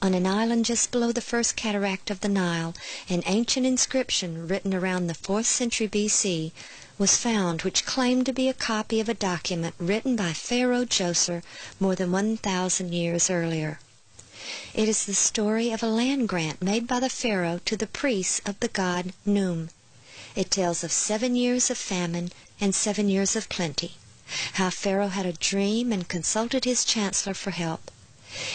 On an island just below the first cataract of the Nile, an ancient inscription written around the 4th century B.C. was found which claimed to be a copy of a document written by Pharaoh Djoser more than 1,000 years earlier. It is the story of a land grant made by the pharaoh to the priests of the god Num, It tells of 7 years of famine and 7 years of plenty, how Pharaoh had a dream and consulted his chancellor for help.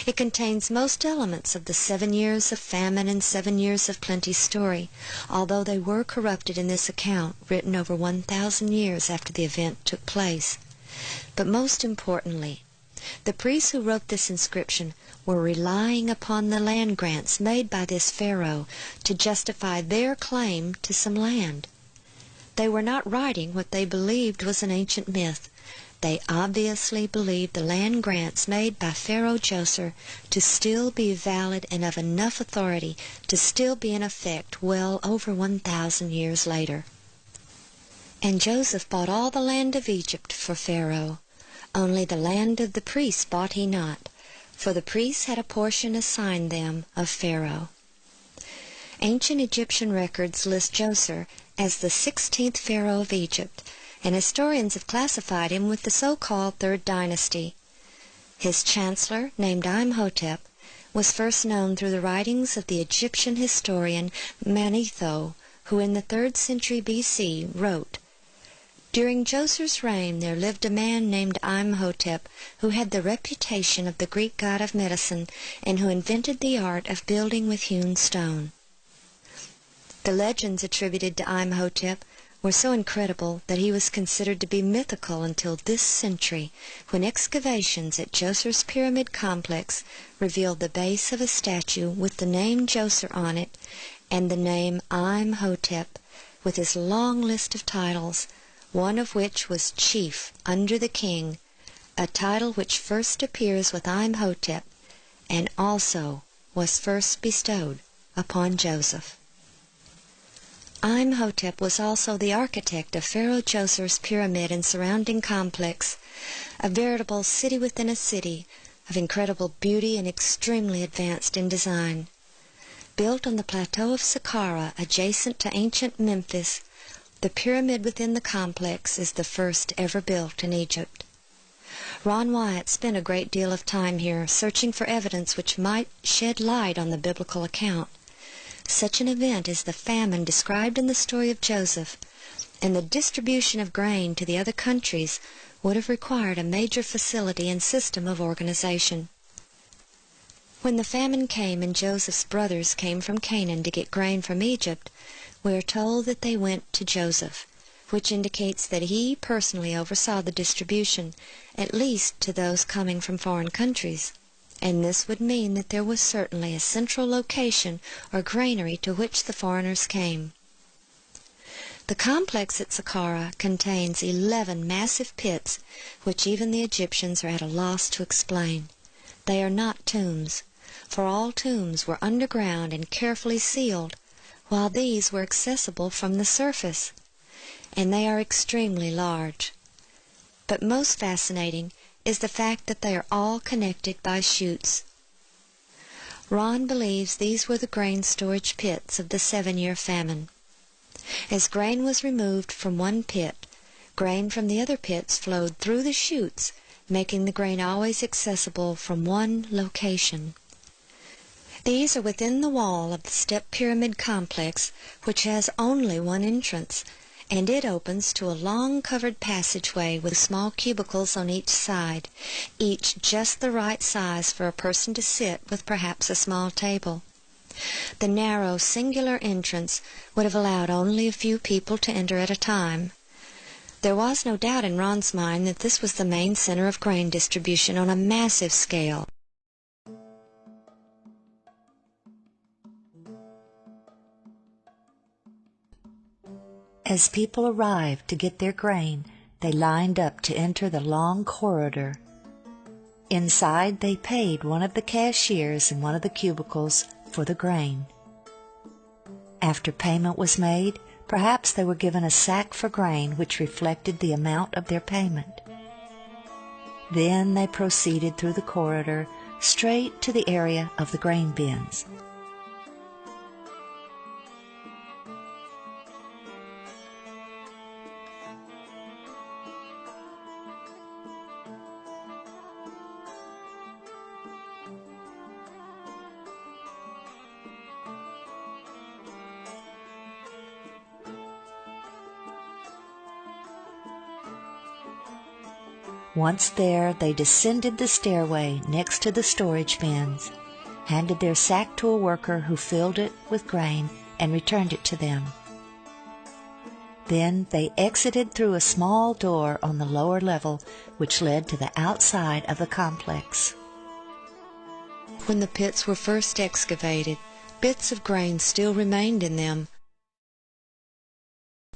It contains most elements of the 7 years of famine and 7 years of plenty story, although they were corrupted in this account, written over 1,000 years after the event took place. But most importantly, the priests who wrote this inscription were relying upon the land grants made by this Pharaoh to justify their claim to some land. They were not writing what they believed was an ancient myth. They obviously believed the land grants made by Pharaoh Djoser to still be valid and of enough authority to still be in effect well over 1,000 years later. And Joseph bought all the land of Egypt for Pharaoh. Only the land of the priests bought he not, for the priests had a portion assigned them of Pharaoh. Ancient Egyptian records list Djoser as the 16th Pharaoh of Egypt, and historians have classified him with the so-called Third Dynasty. His chancellor, named Imhotep, was first known through the writings of the Egyptian historian Manetho, who in the 3rd century B.C. wrote, "During Djoser's reign there lived a man named Imhotep, who had the reputation of the Greek god of medicine, and who invented the art of building with hewn stone." The legends attributed to Imhotep were so incredible that he was considered to be mythical until this century, when excavations at Djoser's pyramid complex revealed the base of a statue with the name Djoser on it and the name Imhotep, with his long list of titles, one of which was Chief under the King, a title which first appears with Imhotep and also was first bestowed upon Joseph. Imhotep was also the architect of Pharaoh Djoser's pyramid and surrounding complex, a veritable city within a city of incredible beauty and extremely advanced in design. Built on the plateau of Saqqara, adjacent to ancient Memphis, the pyramid within the complex is the first ever built in Egypt. Ron Wyatt spent a great deal of time here, searching for evidence which might shed light on the biblical account. Such an event as the famine described in the story of Joseph, and the distribution of grain to the other countries, would have required a major facility and system of organization. When the famine came and Joseph's brothers came from Canaan to get grain from Egypt, we are told that they went to Joseph, which indicates that he personally oversaw the distribution, at least to those coming from foreign countries. And this would mean that there was certainly a central location or granary to which the foreigners came. The complex at Saqqara contains 11 massive pits, which even the Egyptians are at a loss to explain. They are not tombs, for all tombs were underground and carefully sealed, while these were accessible from the surface, and they are extremely large. But most fascinating is the fact that they are all connected by chutes. Ron believes these were the grain storage pits of the 7-year famine. As grain was removed from one pit, grain from the other pits flowed through the chutes, making the grain always accessible from one location. These are within the wall of the step pyramid complex, which has only one entrance, and it opens to a long covered passageway with small cubicles on each side, each just the right size for a person to sit with perhaps a small table. The narrow, singular entrance would have allowed only a few people to enter at a time. There was no doubt in Ron's mind that this was the main center of grain distribution on a massive scale. As people arrived to get their grain, they lined up to enter the long corridor. Inside, they paid one of the cashiers in one of the cubicles for the grain. After payment was made, perhaps they were given a sack for grain which reflected the amount of their payment. Then they proceeded through the corridor straight to the area of the grain bins. Once there, they descended the stairway next to the storage bins, handed their sack to a worker who filled it with grain and returned it to them. Then they exited through a small door on the lower level, which led to the outside of the complex. When the pits were first excavated, bits of grain still remained in them.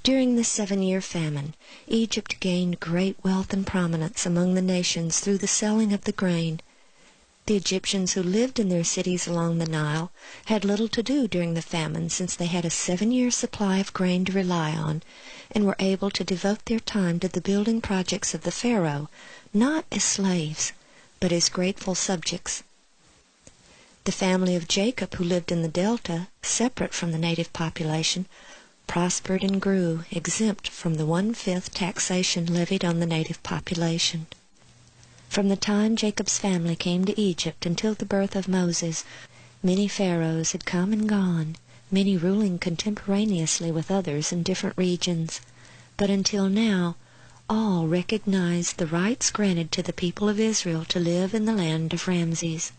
During the 7-year famine, Egypt gained great wealth and prominence among the nations through the selling of the grain. The Egyptians who lived in their cities along the Nile had little to do during the famine, since they had a 7-year supply of grain to rely on, and were able to devote their time to the building projects of the Pharaoh, not as slaves, but as grateful subjects. The family of Jacob, who lived in the delta, separate from the native population, prospered and grew, exempt from the 1/5 taxation levied on the native population. From the time Jacob's family came to Egypt until the birth of Moses, many pharaohs had come and gone, many ruling contemporaneously with others in different regions. But until now, all recognized the rights granted to the people of Israel to live in the land of Ramses.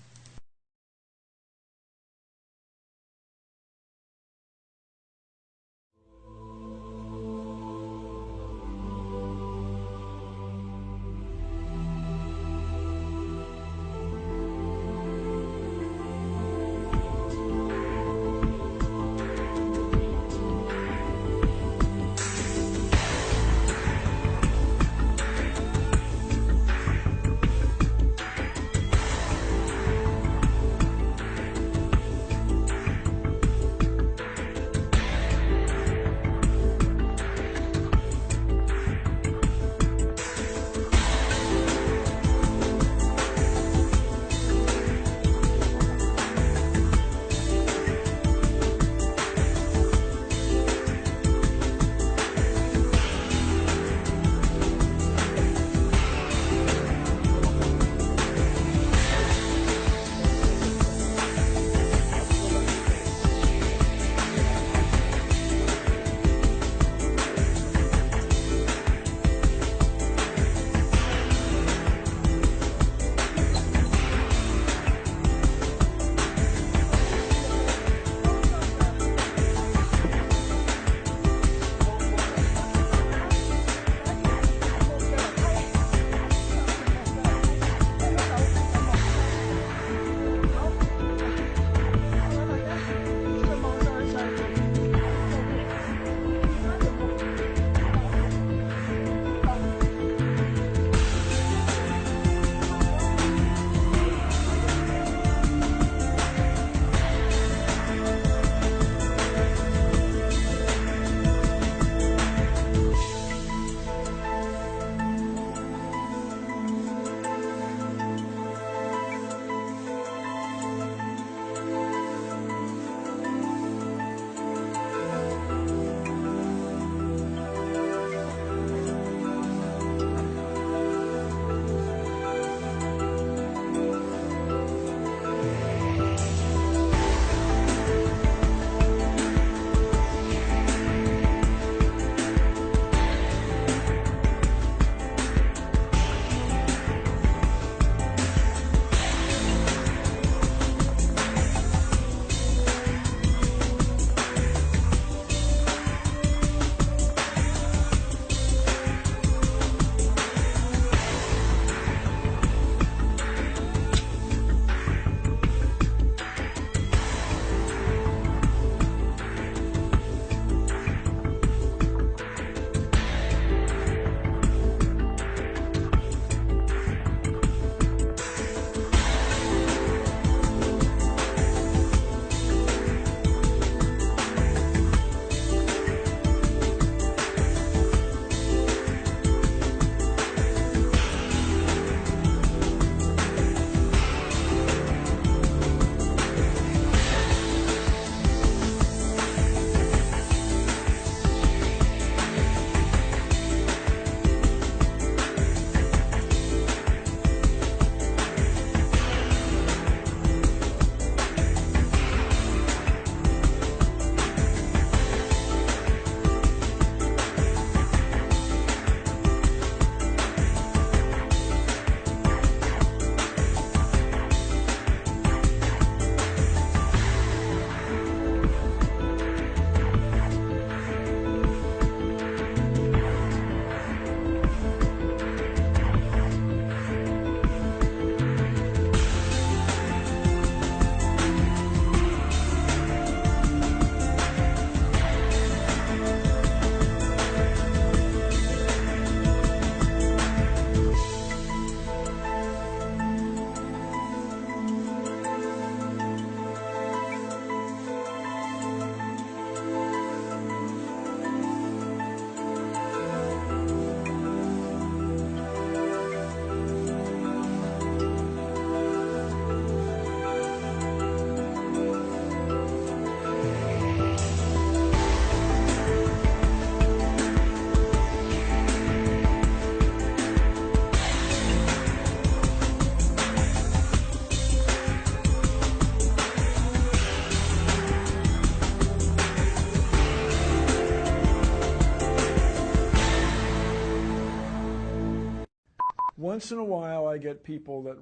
once in a while I get people that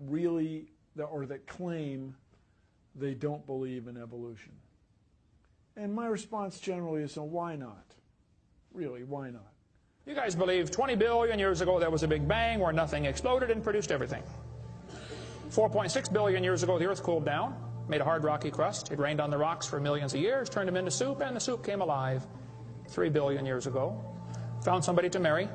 that claim they don't believe in evolution. And my response generally is, why not? Really, why not? You guys believe 20 billion years ago there was a big bang where nothing exploded and produced everything. 4.6 billion years ago the earth cooled down, made a hard rocky crust. It rained on the rocks for millions of years, turned them into soup, and the soup came alive 3 billion years ago. Found somebody to marry,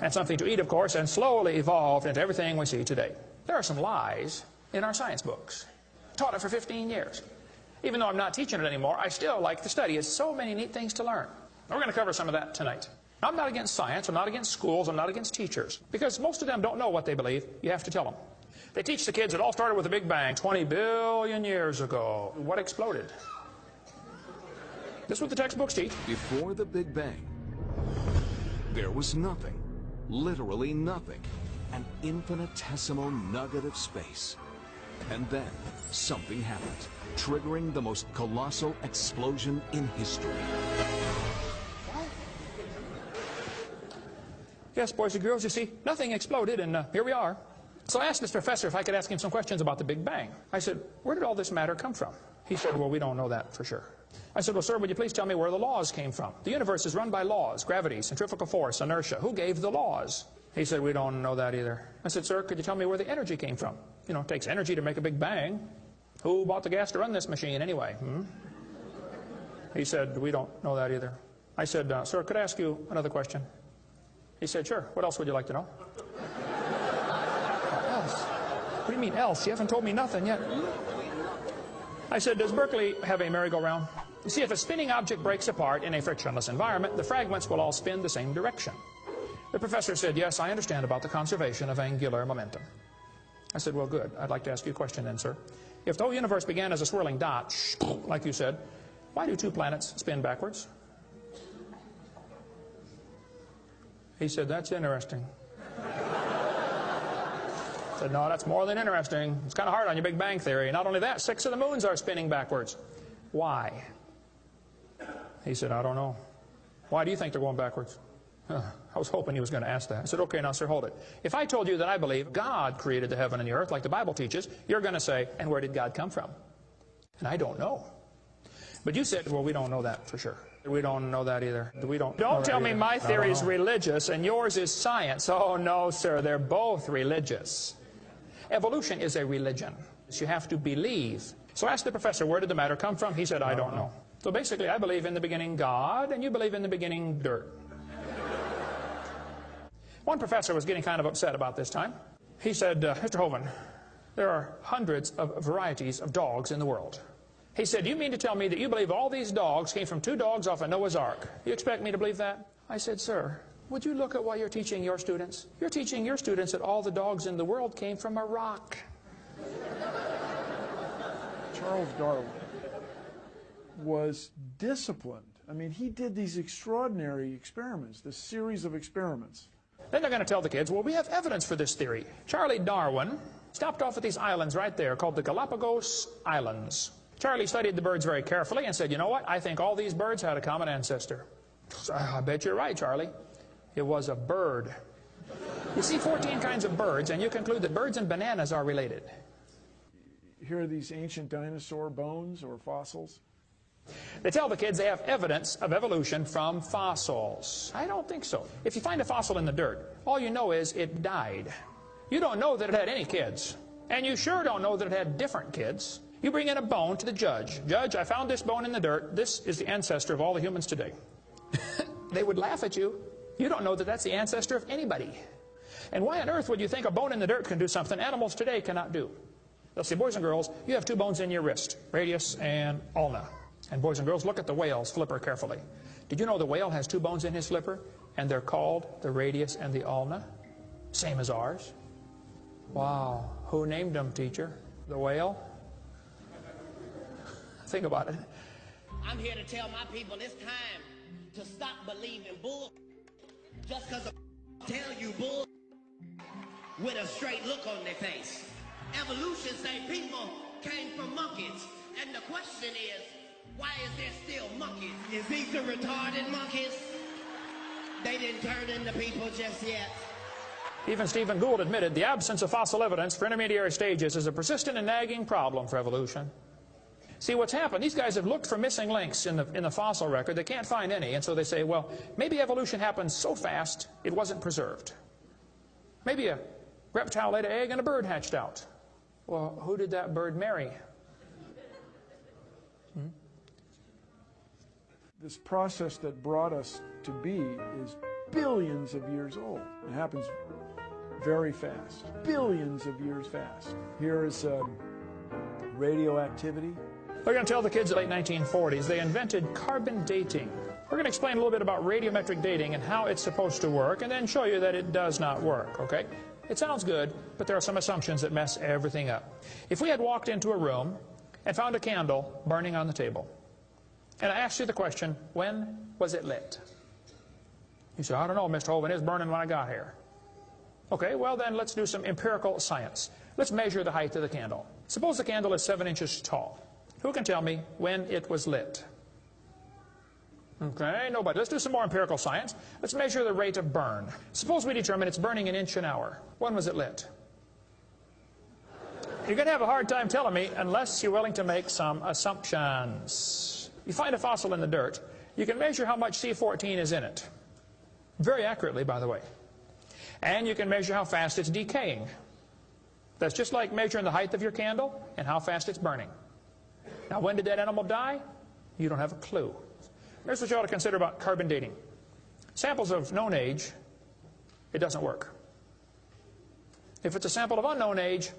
and something to eat, of course, and slowly evolved into everything we see today. There are some lies in our science books. Taught it for 15 years. Even though I'm not teaching it anymore, I still like the study. There's so many neat things to learn. We're going to cover some of that tonight. I'm not against science, I'm not against schools, I'm not against teachers. Because most of them don't know what they believe. You have to tell them. They teach the kids it all started with a big bang 20 billion years ago. What exploded? This is what the textbooks teach. Before the Big Bang, there was nothing, literally nothing, an infinitesimal nugget of space. And then something happened, triggering the most colossal explosion in history. Yes, boys and girls, you see, nothing exploded, and here we are. So I asked this professor if I could ask him some questions about the Big Bang. I said, where did all this matter come from? He said, well, we don't know that for sure. I said, well, sir, would you please tell me where the laws came from? The universe is run by laws, gravity, centrifugal force, inertia. Who gave the laws? He said, we don't know that either. I said, sir, could you tell me where the energy came from? You know, it takes energy to make a big bang. Who bought the gas to run this machine anyway? He said, we don't know that either. I said, sir, could I ask you another question? He said, sure. What else would you like to know? Else? What do you mean else? You haven't told me nothing yet. I said, does Berkeley have a merry-go-round? You see, if a spinning object breaks apart in a frictionless environment, the fragments will all spin the same direction. The professor said, yes, I understand about the conservation of angular momentum. I said, well, good. I'd like to ask you a question then, sir. If the whole universe began as a swirling dot, like you said, why do two planets spin backwards? He said, that's interesting. I said, no, that's more than interesting. It's kind of hard on your Big Bang Theory. Not only that, 6 of the moons are spinning backwards. Why? He said, I don't know. Why do you think they're going backwards? I was hoping he was going to ask that. I said, okay, now, sir, hold it. If I told you that I believe God created the heaven and the earth like the Bible teaches, you're going to say, and where did God come from? And I don't know. But you said, well, we don't know that for sure. We don't know that either. Don't tell me my theory is religious and yours is science. Oh, no, sir, they're both religious. Evolution is a religion. You have to believe. So I asked the professor, where did the matter come from? He said, I don't know. So basically, I believe in the beginning God, and you believe in the beginning dirt. One professor was getting kind of upset about this time. He said, Mr. Hovind, there are hundreds of varieties of dogs in the world. He said, do you mean to tell me that you believe all these dogs came from 2 dogs off a Noah's Ark? You expect me to believe that? I said, sir, would you look at what you're teaching your students? You're teaching your students that all the dogs in the world came from a rock. Charles Darwin was disciplined. I mean, he did these extraordinary experiments, this series of experiments. Then they're going to tell the kids, well, we have evidence for this theory. Charlie Darwin stopped off at these islands right there called the Galapagos Islands. Charlie studied the birds very carefully and said, you know what? I think all these birds had a common ancestor. I bet you're right, Charlie. It was a bird. You see 14 kinds of birds, and you conclude that birds and bananas are related. Here are these ancient dinosaur bones or fossils. They tell the kids they have evidence of evolution from fossils. I don't think so. If you find a fossil in the dirt, all you know is it died. You don't know that it had any kids. And you sure don't know that it had different kids. You bring in a bone to the judge. Judge, I found this bone in the dirt. This is the ancestor of all the humans today. They would laugh at you. You don't know that that's the ancestor of anybody. And why on earth would you think a bone in the dirt can do something animals today cannot do? They'll say, boys and girls, you have 2 bones in your wrist, radius and ulna. And boys and girls, look at the whale's flipper carefully. Did you know the whale has 2 bones in his flipper? And they're called the radius and the ulna? Same as ours. Wow. Who named them, teacher? The whale? Think about it. I'm here to tell my people it's time to stop believing bull just because of tell you bull with a straight look on their face. Evolution say people came from monkeys. And the question is, why is there still monkeys? Is these the retarded monkeys? They didn't turn into people just yet. Even Stephen Gould admitted the absence of fossil evidence for intermediary stages is a persistent and nagging problem for evolution. See, what's happened, these guys have looked for missing links in the fossil record. They can't find any, and so they say, well, maybe evolution happened so fast it wasn't preserved. Maybe a reptile laid an egg and a bird hatched out. Well, who did that bird marry? This process that brought us to be is billions of years old. It happens very fast, billions of years fast. Here is radioactivity. We're going to tell the kids in the late 1940s they invented carbon dating. We're going to explain a little bit about radiometric dating and how it's supposed to work, and then show you that it does not work, okay? It sounds good, but there are some assumptions that mess everything up. If we had walked into a room and found a candle burning on the table, and I asked you the question, when was it lit? You say, I don't know, Mr. Hovind, it was burning when I got here. Okay, well then let's do some empirical science. Let's measure the height of the candle. Suppose the candle is 7 inches tall. Who can tell me when it was lit? Okay, nobody. Let's do some more empirical science. Let's measure the rate of burn. Suppose we determine it's burning an inch an hour. When was it lit? You're going to have a hard time telling me unless you're willing to make some assumptions. You find a fossil in the dirt, you can measure how much C14 is in it. Very accurately, by the way. And you can measure how fast it's decaying. That's just like measuring the height of your candle and how fast it's burning. Now, when did that animal die? You don't have a clue. Here's what you ought to consider about carbon dating. Samples of known age, it doesn't work. If it's a sample of unknown age,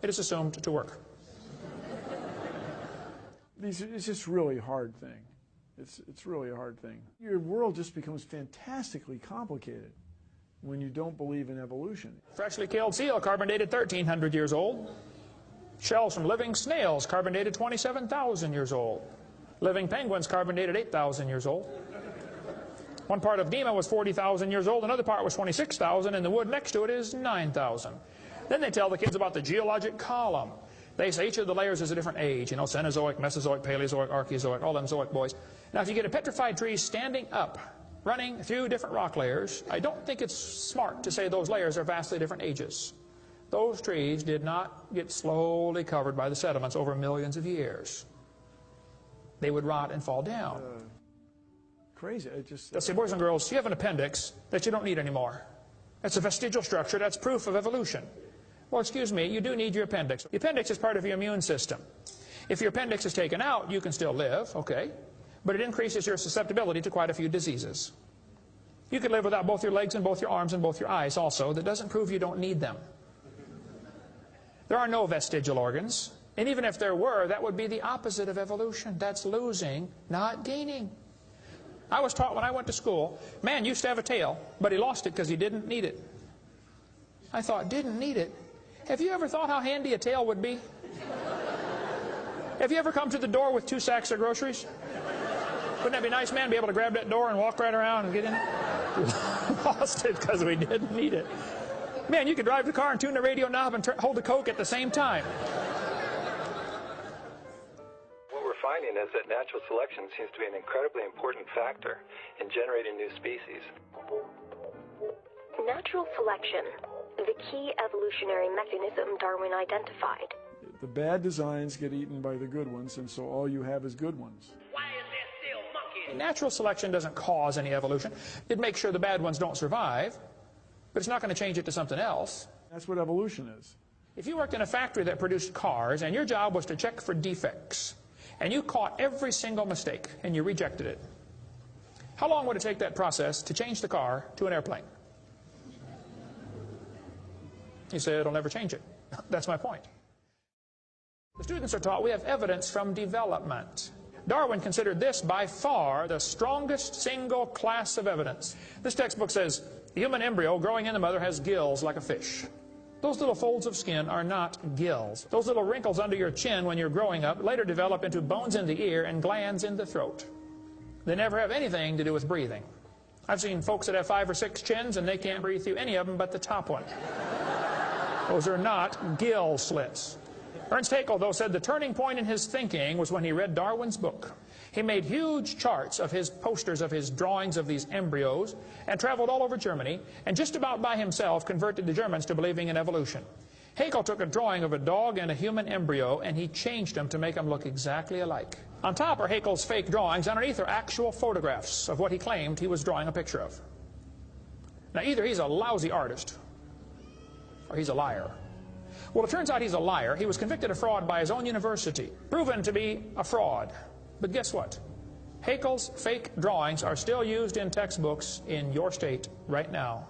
it is assumed to work. It's just really a hard thing. It's really a hard thing. Your world just becomes fantastically complicated when you don't believe in evolution. Freshly killed seal, carbon dated 1,300 years old. Shells from living snails, carbon dated 27,000 years old. Living penguins, carbon dated 8,000 years old. One part of Dima was 40,000 years old, another part was 26,000, and the wood next to it is 9,000. Then they tell the kids about the geologic column. They say each of the layers is a different age, you know, Cenozoic, Mesozoic, Paleozoic, Archeozoic, all them zoic boys. Now, if you get a petrified tree standing up, running through different rock layers, I don't think it's smart to say those layers are vastly different ages. Those trees did not get slowly covered by the sediments over millions of years. They would rot and fall down. Crazy. Let's say, boys and girls, you have an appendix that you don't need anymore. That's a vestigial structure. That's proof of evolution. Well, excuse me, you do need your appendix. The appendix is part of your immune system. If your appendix is taken out, you can still live, okay, but it increases your susceptibility to quite a few diseases. You could live without both your legs and both your arms and both your eyes also. That doesn't prove you don't need them. There are no vestigial organs, and even if there were, that would be the opposite of evolution. That's losing, not gaining. I was taught when I went to school, man used to have a tail, but he lost it because he didn't need it. I thought, didn't need it? Have you ever thought how handy a tail would be? Have you ever come to the door with 2 sacks of groceries? Wouldn't that be nice, man, be able to grab that door and walk right around and get in? We lost it because we didn't need it. Man, you could drive the car and tune the radio knob and hold the Coke at the same time. What we're finding is that natural selection seems to be an incredibly important factor in generating new species. Natural selection, the key evolutionary mechanism Darwin identified. The bad designs get eaten by the good ones, and so all you have is good ones. Why is there still monkeys? Natural selection doesn't cause any evolution. It makes sure the bad ones don't survive, but it's not going to change it to something else. That's what evolution is. If you worked in a factory that produced cars, and your job was to check for defects, and you caught every single mistake, and you rejected it, how long would it take that process to change the car to an airplane? You say it'll never change it. That's my point. The students are taught we have evidence from development. Darwin considered this by far the strongest single class of evidence. This textbook says, the human embryo growing in the mother has gills like a fish. Those little folds of skin are not gills. Those little wrinkles under your chin when you're growing up later develop into bones in the ear and glands in the throat. They never have anything to do with breathing. I've seen folks that have 5 or 6 chins and they can't breathe through any of them but the top one. Those are not gill slits. Ernst Haeckel, though, said the turning point in his thinking was when he read Darwin's book. He made huge charts of his posters of his drawings of these embryos and traveled all over Germany and just about by himself converted the Germans to believing in evolution. Haeckel took a drawing of a dog and a human embryo and he changed them to make them look exactly alike. On top are Haeckel's fake drawings. Underneath are actual photographs of what he claimed he was drawing a picture of. Now either he's a lousy artist or he's a liar. Well, it turns out he's a liar. He was convicted of fraud by his own university, proven to be a fraud. But guess what? Haeckel's fake drawings are still used in textbooks in your state right now.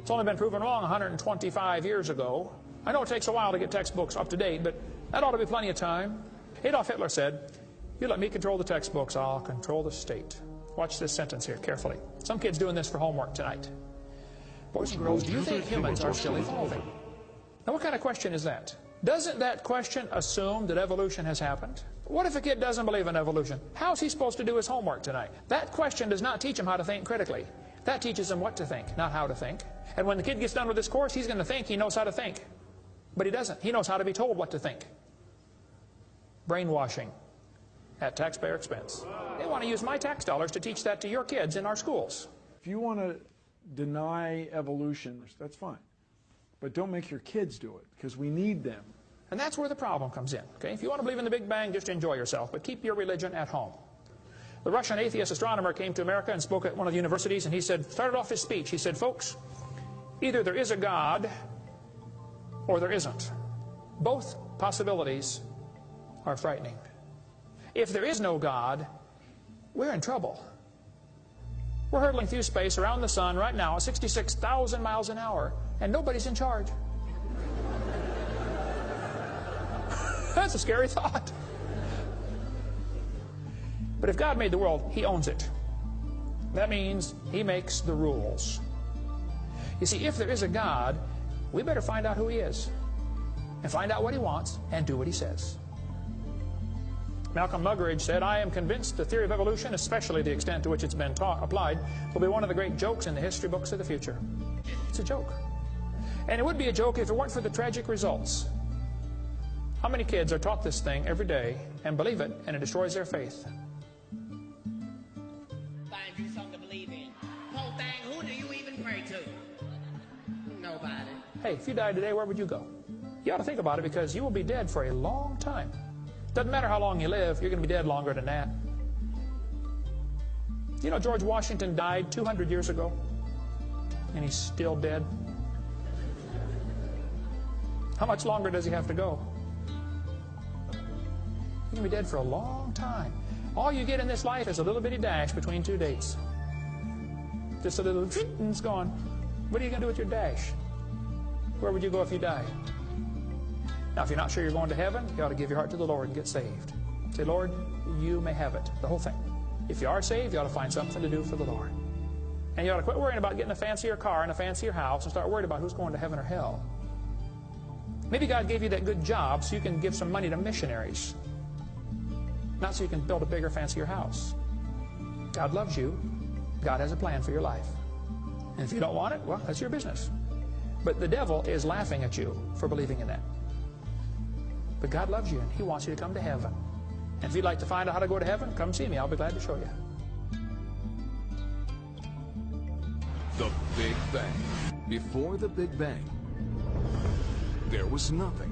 It's only been proven wrong 125 years ago. I know it takes a while to get textbooks up to date, but that ought to be plenty of time. Adolf Hitler said, "You let me control the textbooks, I'll control the state." Watch this sentence here carefully. Some kid's doing this for homework tonight. Boys and girls, do you think humans are still evolving? Now, what kind of question is that? Doesn't that question assume that evolution has happened? What if a kid doesn't believe in evolution? How's he supposed to do his homework tonight? That question does not teach him how to think critically. That teaches him what to think, not how to think. And when the kid gets done with this course, he's going to think he knows how to think. But he doesn't. He knows how to be told what to think. Brainwashing at taxpayer expense. They want to use my tax dollars to teach that to your kids in our schools. If you want to deny evolution, that's fine. But don't make your kids do it, because we need them. And that's where the problem comes in. Okay? If you want to believe in the Big Bang, just enjoy yourself, but keep your religion at home. The Russian atheist astronomer came to America and spoke at one of the universities, and he said, started off his speech, he said, "Folks, either there is a God or there isn't. Both possibilities are frightening. If there is no God, we're in trouble. We're hurtling through space around the sun right now at 66,000 miles an hour, and nobody's in charge." That's a scary thought. But if God made the world, He owns it. That means He makes the rules. You see, if there is a God, we better find out who He is, and find out what He wants, and do what He says. Malcolm Muggeridge said, "I am convinced the theory of evolution, especially the extent to which it's been applied, will be one of the great jokes in the history books of the future." It's a joke. And it would be a joke if it weren't for the tragic results. How many kids are taught this thing every day and believe it, and it destroys their faith? Find you something to believe in. Whole thing, who do you even pray to? Nobody. Hey, if you died today, where would you go? You ought to think about it, because you will be dead for a long time. Doesn't matter how long you live, you're going to be dead longer than that. You know, George Washington died 200 years ago, and he's still dead. How much longer does he have to go? You're going to be dead for a long time. All you get in this life is a little bitty dash between two dates. Just a little, and it's gone. What are you going to do with your dash? Where would you go if you died? Now, if you're not sure you're going to heaven, you ought to give your heart to the Lord and get saved. Say, "Lord, you may have it," the whole thing. If you are saved, you ought to find something to do for the Lord. And you ought to quit worrying about getting a fancier car and a fancier house and start worrying about who's going to heaven or hell. Maybe God gave you that good job so you can give some money to missionaries, not so you can build a bigger, fancier house. God loves you. God has a plan for your life. And if you don't want it, well, that's your business. But the devil is laughing at you for believing in that. But God loves you, and He wants you to come to heaven. And if you'd like to find out how to go to heaven, come see me. I'll be glad to show you. The Big Bang. Before the Big Bang, there was nothing.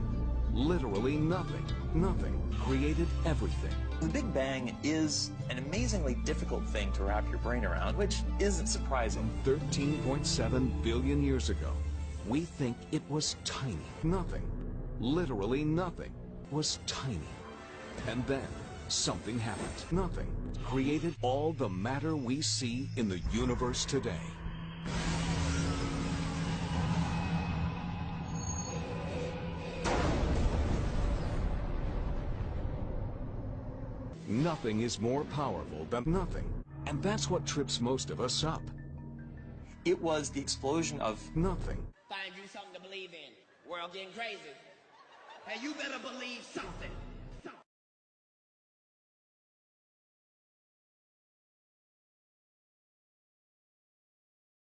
Literally nothing. Nothing created everything. The Big Bang is an amazingly difficult thing to wrap your brain around, which isn't surprising. 13.7 billion years ago, we think it was tiny. Nothing, literally nothing, was tiny. And then something happened. Nothing created all the matter we see in the universe today. Nothing is more powerful than nothing. And that's what trips most of us up. It was the explosion of nothing. Find you something to believe in. World getting crazy. Hey, you better believe something.